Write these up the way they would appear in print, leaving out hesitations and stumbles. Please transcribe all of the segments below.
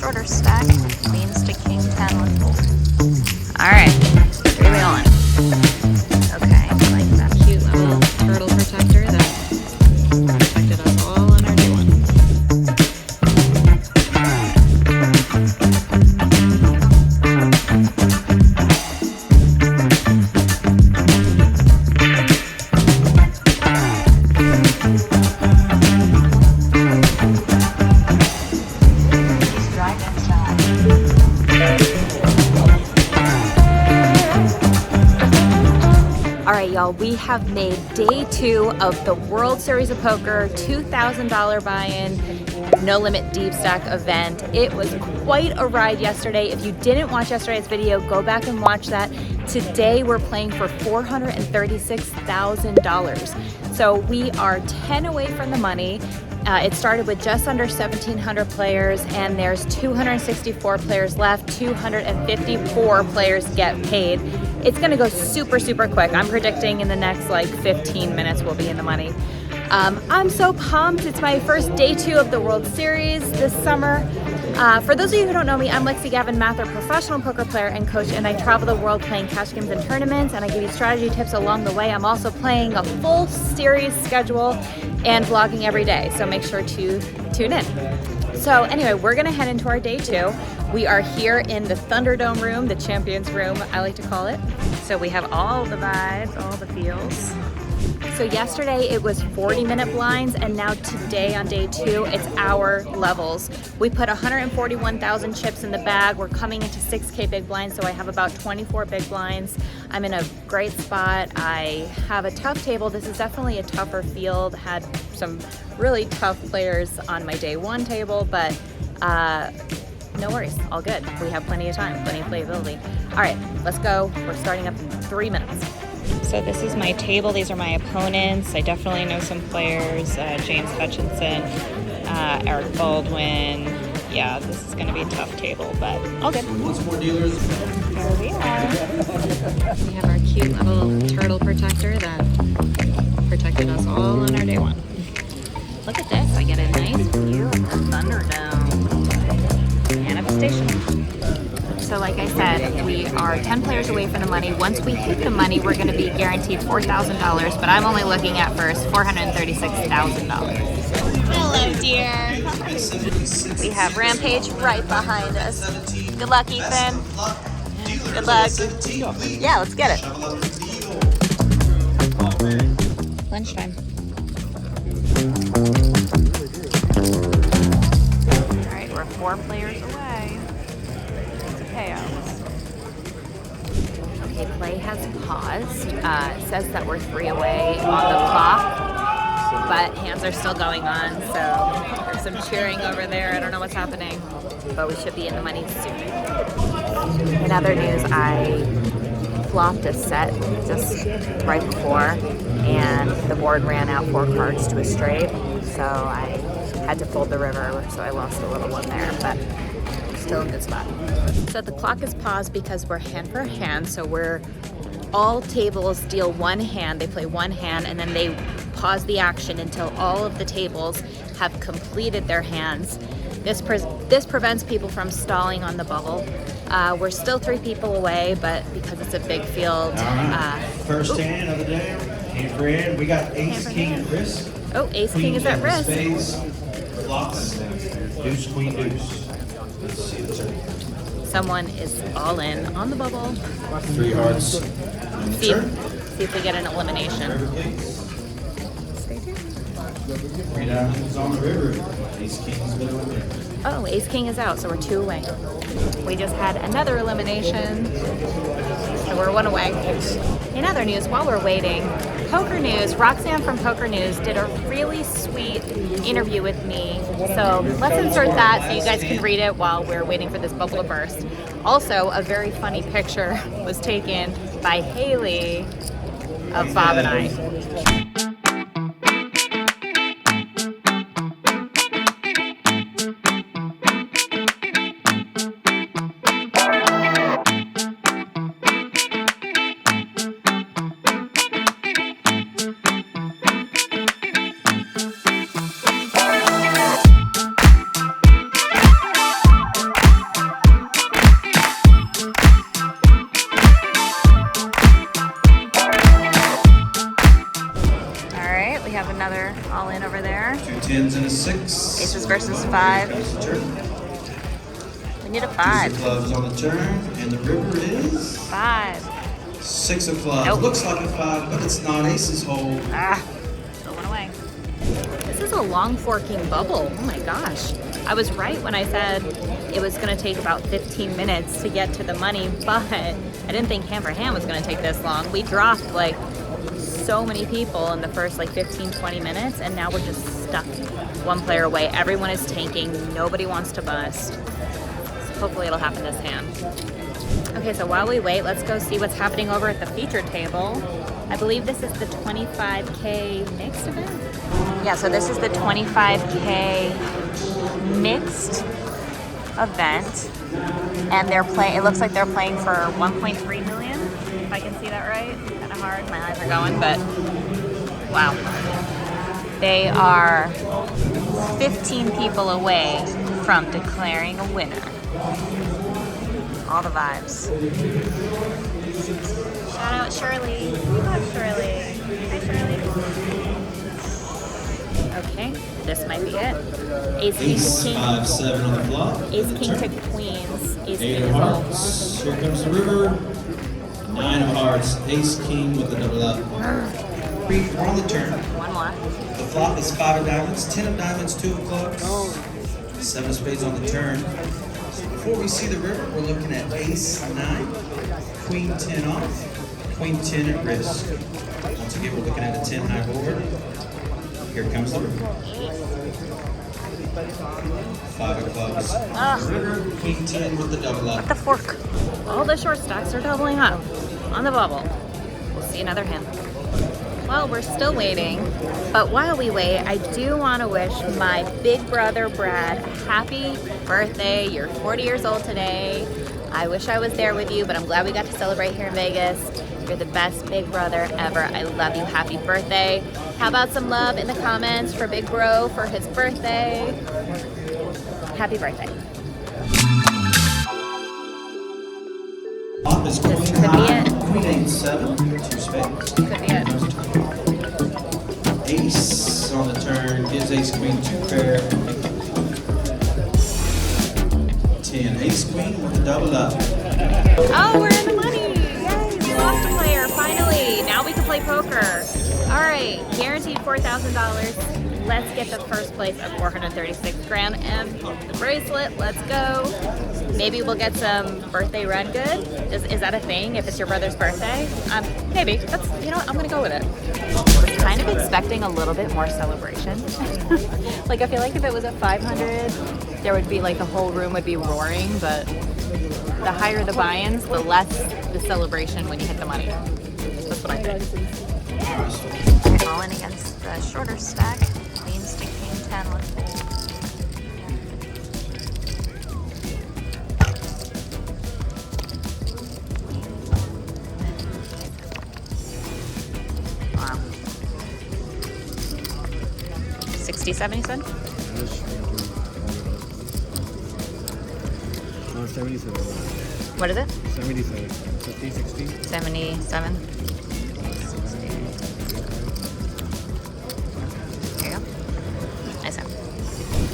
shorter stack. Queens to king 10 with fold. All right, here we on. Okay, like that cute little turtle protector that protected us all on our day one. Y'all, we have made day 2 of the World Series of Poker $2,000 buy-in no limit deep stack event. It was quite a ride yesterday. If you didn't watch yesterday's video, go back and watch that. Today we're playing for $436,000. So we are 10 away from the money. It started with just under 1,700 players, and there's 264 players left. 254 players get paid. It's gonna go super, super quick. I'm predicting in the next like 15 minutes we'll be in the money. I'm so pumped. It's my first day 2 of the World Series this summer. For those of you who don't know me, I'm Lexy Gavin-Mather, professional poker player and coach, and I travel the world playing cash games and tournaments, and I give you strategy tips along the way. I'm also playing a full series schedule and vlogging every day, so make sure to tune in. So anyway, we're gonna head into our day 2. We are here in the Thunderdome room, the Champions room, I like to call it. So we have all the vibes, all the feels. So yesterday it was 40-minute blinds, and now today on day 2, it's hour levels. We put 141,000 chips in the bag. We're coming into 6K big blinds, so I have about 24 big blinds. I'm in a great spot. I have a tough table. This is definitely a tougher field. Had some really tough players on my day 1 table, but no worries, all good. We have plenty of time, plenty of playability. All right, let's go. We're starting up in 3 minutes. So this is my table. These are my opponents. I definitely know some players. James Hutchinson, Eric Baldwin. Yeah, this is going to be a tough table, but all good. Here we are. We have our cute little turtle protector that protected us all on our day 1. Look at this. I get a nice view of the Thunderdome. Manifestation. So like I said, we are 10 players away from the money. Once we hit the money, we're going to be guaranteed $4,000, but I'm only looking at first $436,000. Hello, dear. We have Rampage right behind us. Good luck, Ethan. Good luck. Yeah, let's get it. Lunchtime. All right, we're 4 players away. Okay, play has paused. It says that we're 3 away on the clock, but hands are still going on, so there's some cheering over there. I don't know what's happening, but we should be in the money soon. In other news, I flopped a set just right before, and the board ran out 4 cards to a straight, so I had to fold the river, so I lost a little one there, but still in a good spot. So the clock is paused because we're hand per hand, so we're all tables deal 1 hand, they play 1 hand, and then they pause the action until all of the tables have completed their hands. This prevents people from stalling on the bubble. We're still 3 people away, but because it's a big field. First hand of the day, hand for hand. We got ace, king at risk. Oh, ace, king is at risk. Spades, lots, deuce, queen, deuce. Let's see the turn. Someone is all in on the bubble. 3 hearts. See if we get an elimination. Stay tuned. 3 diamonds on the river. Ace, king is middle in there. Oh, ace, king is out, so we're 2 away. We just had another elimination, so we're 1 away. In other news, while we're waiting, Poker News, Roxanne from Poker News did a really sweet interview with me. So let's insert that so you guys can read it while we're waiting for this bubble to burst. Also, a very funny picture was taken by Haley of Bob and I. player all in over there. 2 10s and a 6. Aces versus 5. Comes the turn. We need a Deuce 5. of clubs on the turn, and the river is 5. 6 of clubs. Nope. Looks like a 5, but it's not. Aces hold. Still went away. This is a long forking bubble. Oh my gosh. I was right when I said it was going to take about 15 minutes to get to the money, but I didn't think hand for hand was going to take this long. We dropped like so many people in the first like 15-20 minutes, and now we're just stuck one player away. Everyone is tanking. Nobody wants to bust. So hopefully it'll happen this hand. Okay, so while we wait, let's go see what's happening over at the feature table. I believe this is the 25K mixed event. Yeah, so this is the 25K mixed event, and it looks like they're playing for 1.3 million, if I can see that right. Kind of hard, my eyes are going, but wow. They are 15 people away from declaring a winner. All the vibes. Shout out Shirley. We love Shirley. Hi Shirley. Okay, this might be it. Ace, King, 5 7 on the flop. Ace, King to Queens. Ace, 8 King of is all. hearts. Here comes the river. 9 of hearts. Ace King with the double up. 3 4 on the turn. One more. The flop is 5 of diamonds, 10 of diamonds, 2 of clubs, 7 of spades on the turn. So before we see the river, we're looking at Ace 9, Queen 10 off, Queen 10 at risk. Once again, we're looking at a 10 high board. Here comes the river. 5 of clubs. River, Queen 10 with the double up. The fork. All the short stacks are doubling up on the bubble. We'll see another hand. Well, we're still waiting, but while we wait, I do want to wish my big brother Brad a happy birthday. You're 40 years old today. I wish I was there with you, but I'm glad we got to celebrate here in Vegas. You're the best big brother ever. I love you. Happy birthday. How about some love in the comments for Big Bro for his birthday? Happy birthday. Flop is This Queen could be high, it. Queen 8 7, 2 spades. Could be it. Ace on the turn, gives Ace Queen 2 pair. 10, Ace Queen with the double up. Oh, we're in the money! Yay! We lost a player, finally! Now we can play poker. All right, guaranteed $4,000. Let's get the first place of 436 grand and the bracelet. Let's go. Maybe we'll get some birthday run good. Is that a thing if it's your brother's birthday? Maybe. That's, you know what, I'm gonna go with it. I was kind of expecting a little bit more celebration. Like, I feel like if it was at 500, there would be like the whole room would be roaring, but the higher the buy-ins, the less the celebration when you hit the money. That's what I think. All in against the shorter stack. Queens to King 10 with fold. Wow. 67, you said? No, 77. What is it? 77. 50, 60. 77. There you go. Nice one.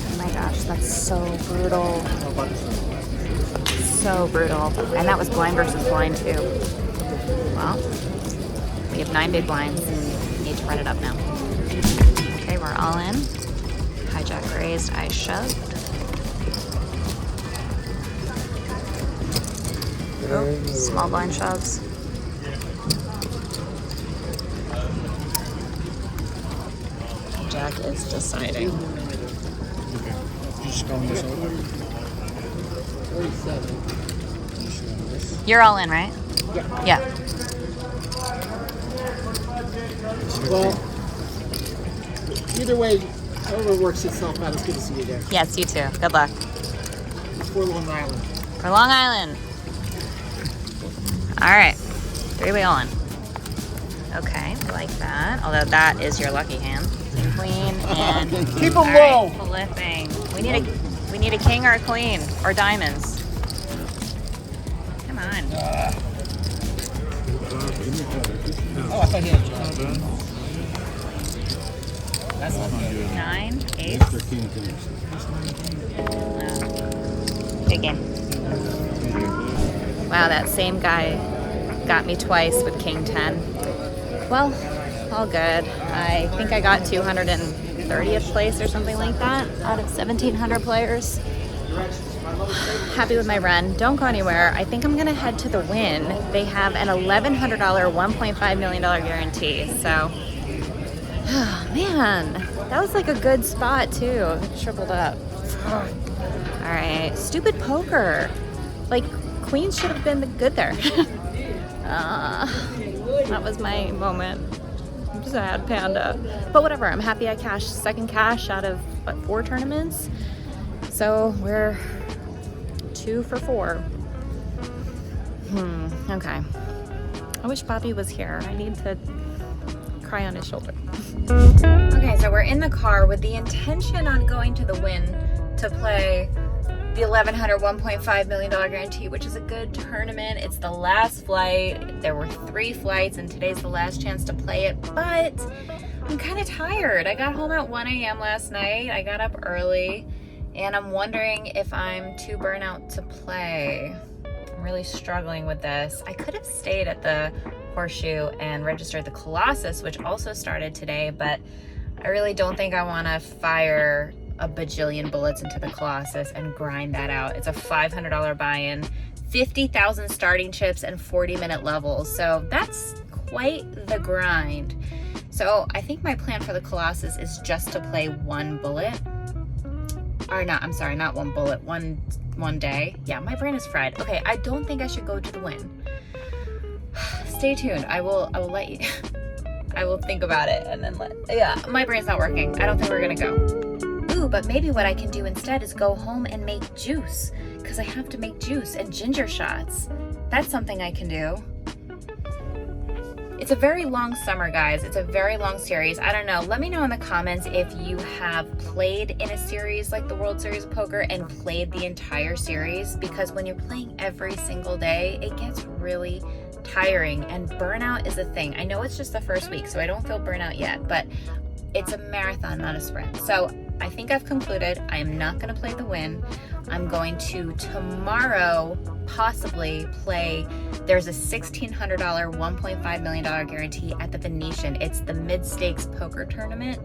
Oh my gosh, that's so brutal. So brutal. And that was blind versus blind too. Well, we have 9 big blinds and we need to run it up now. Okay, we're all in. Hijack raised, I shoved. Oh, small blind shoves. Jack is deciding. Okay. Just going this over. 47. You're all in, right? Yeah. Well, either way, however it works itself out, it's good to see you there. Yes, you too. Good luck. For Long Island. For Long Island. All right. 3-way all in. Okay, I like that. Although that is your lucky hand. King, queen, and Keep 'em all right, low. flipping. We need a king or a queen or diamonds. Come on. Oh, I thought he had a job. That's 9, 8. Mr. King Kings. Good game. Wow, that same guy got me twice with King 10. Well, all good. I think I got 230th place or something like that out of 1,700 players. Happy with my run. Don't go anywhere. I think I'm gonna head to the Win. They have an $1,100 $1.5 million guarantee. So, oh man, that was like a good spot too. Tripled up. All right, stupid poker. Like, queens should have been good there. That was my moment. I'm sad, Panda. But whatever, I'm happy I cashed second cash out of, what, 4 tournaments? So we're 2 for 4. Okay. I wish Bobby was here. I need to cry on his shoulder. Okay, so we're in the car with the intention on going to the Win to play the $1,100 $1.5 million guarantee, which is a good tournament. It's the last flight. There were 3 flights and today's the last chance to play it, but I'm kind of tired. I got home at 1 a.m. last night. I got up early and I'm wondering if I'm too burnout to play. I'm really struggling with this. I could have stayed at the Horseshoe and registered the Colossus, which also started today, but I really don't think I want to fire a bajillion bullets into the Colossus and grind that out. It's a $500 buy-in, 50,000 starting chips, and 40-minute levels. So that's quite the grind. So I think my plan for the Colossus is just to play 1 bullet. Or not, I'm sorry, not 1 bullet, one day. Yeah, my brain is fried. Okay, I don't think I should go to the Win. Stay tuned. I will let you, I will think about it and then yeah, my brain's not working. I don't think we're gonna go. Ooh, but maybe what I can do instead is go home and make juice, because I have to make juice and ginger shots. That's something I can do. It's a very long summer, guys. It's a very long series. I don't know. Let me know in the comments if you have played in a series like the World Series of Poker and played the entire series, because when you're playing every single day, it gets really tiring and burnout is a thing. I know it's just the first week, so I don't feel burnout yet, but it's a marathon, not a sprint. So I think I've concluded I am not going to play the Win. I'm going to tomorrow possibly play. There's a $1,600 $1.5 million guarantee at the Venetian. It's the mid-stakes poker tournament.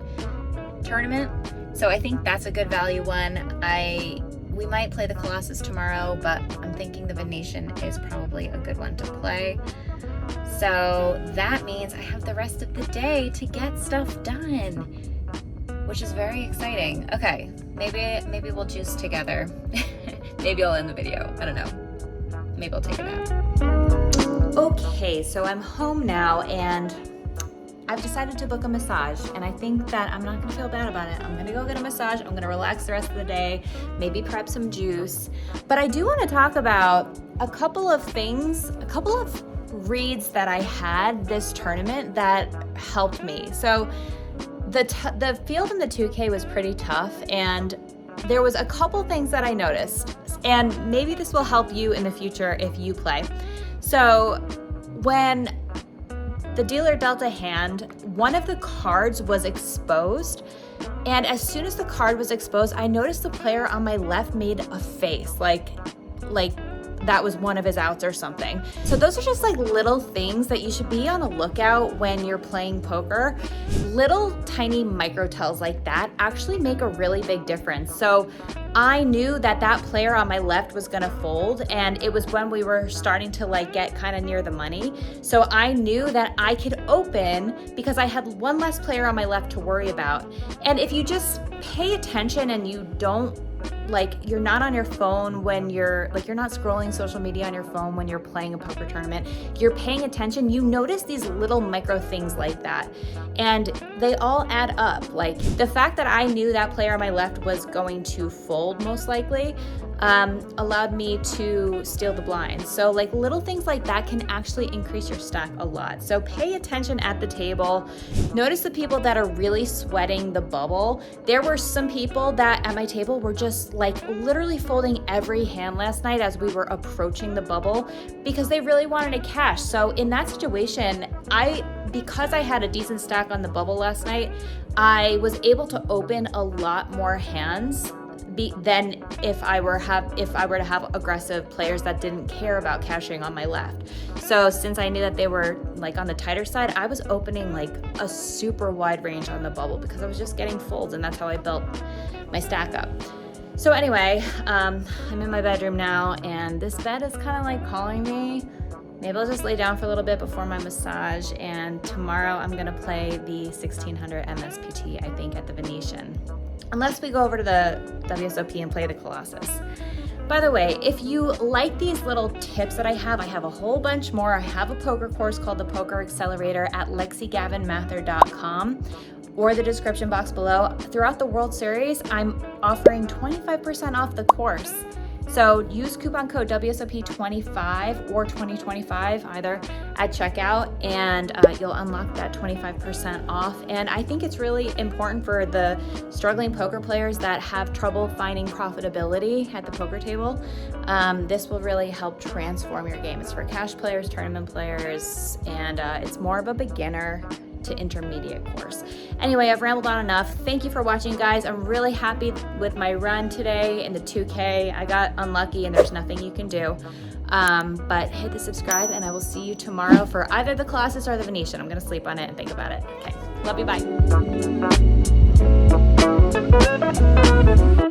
So I think that's a good value one. We might play the Colossus tomorrow, but I'm thinking the Venetian is probably a good one to play. So that means I have the rest of the day to get stuff done, which is very exciting. Okay, maybe we'll juice together. Maybe I'll end the video. I don't know. Maybe I'll take a nap. Okay, so I'm home now and I've decided to book a massage, and I think that I'm not gonna feel bad about it. I'm gonna go get a massage. I'm gonna relax the rest of the day, maybe prep some juice. But I do wanna talk about a couple of things, a couple of reads that I had this tournament that helped me. So the field in the 2K was pretty tough, and there was a couple things that I noticed, and maybe this will help you in the future if you play. So when the dealer dealt a hand, one of the cards was exposed, and as soon as the card was exposed, I noticed the player on my left made a face, like that was one of his outs or something. So those are just like little things that you should be on the lookout when you're playing poker. Little tiny micro tells like that actually make a really big difference. So I knew that that player on my left was gonna fold, and it was when we were starting to like get kind of near the money. So I knew that I could open because I had one less player on my left to worry about. And if you just pay attention and you don't, like, you're not on your phone when you're not scrolling social media on your phone when you're playing a poker tournament, you're paying attention, you notice these little micro things like that, and they all add up. Like the fact that I knew that player on my left was going to fold most likely allowed me to steal the blinds. So like little things like that can actually increase your stack a lot. So pay attention at the table. Notice the people that are really sweating the bubble. There were some people that at my table were just like literally folding every hand last night as we were approaching the bubble because they really wanted to cash. So in that situation, because I had a decent stack on the bubble last night, I was able to open a lot more hands than if I were to have aggressive players that didn't care about cashing on my left. So since I knew that they were like on the tighter side, I was opening like a super wide range on the bubble because I was just getting folds, and that's how I built my stack up. So anyway, I'm in my bedroom now, and this bed is kind of like calling me. Maybe I'll just lay down for a little bit before my massage, and tomorrow I'm gonna play the 1600 MSPT, I think, at the Venetian. Unless we go over to the WSOP and play the Colossus. By the way, if you like these little tips that I have a whole bunch more. I have a poker course called the Poker Accelerator at LexyGavin-Mather.com, or the description box below. Throughout the World Series, I'm offering 25% off the course. So use coupon code WSOP25 or 2025 either at checkout, and you'll unlock that 25% off. And I think it's really important for the struggling poker players that have trouble finding profitability at the poker table. This will really help transform your game. It's for cash players, tournament players, and it's more of a beginner to intermediate course. Anyway, I've rambled on enough. Thank you for watching, guys. I'm really happy with my run today in the 2K. I got unlucky and there's nothing you can do. But hit the subscribe, and I will see you tomorrow for either the Colossus or the Venetian. I'm gonna sleep on it and think about it. Okay, love you, bye.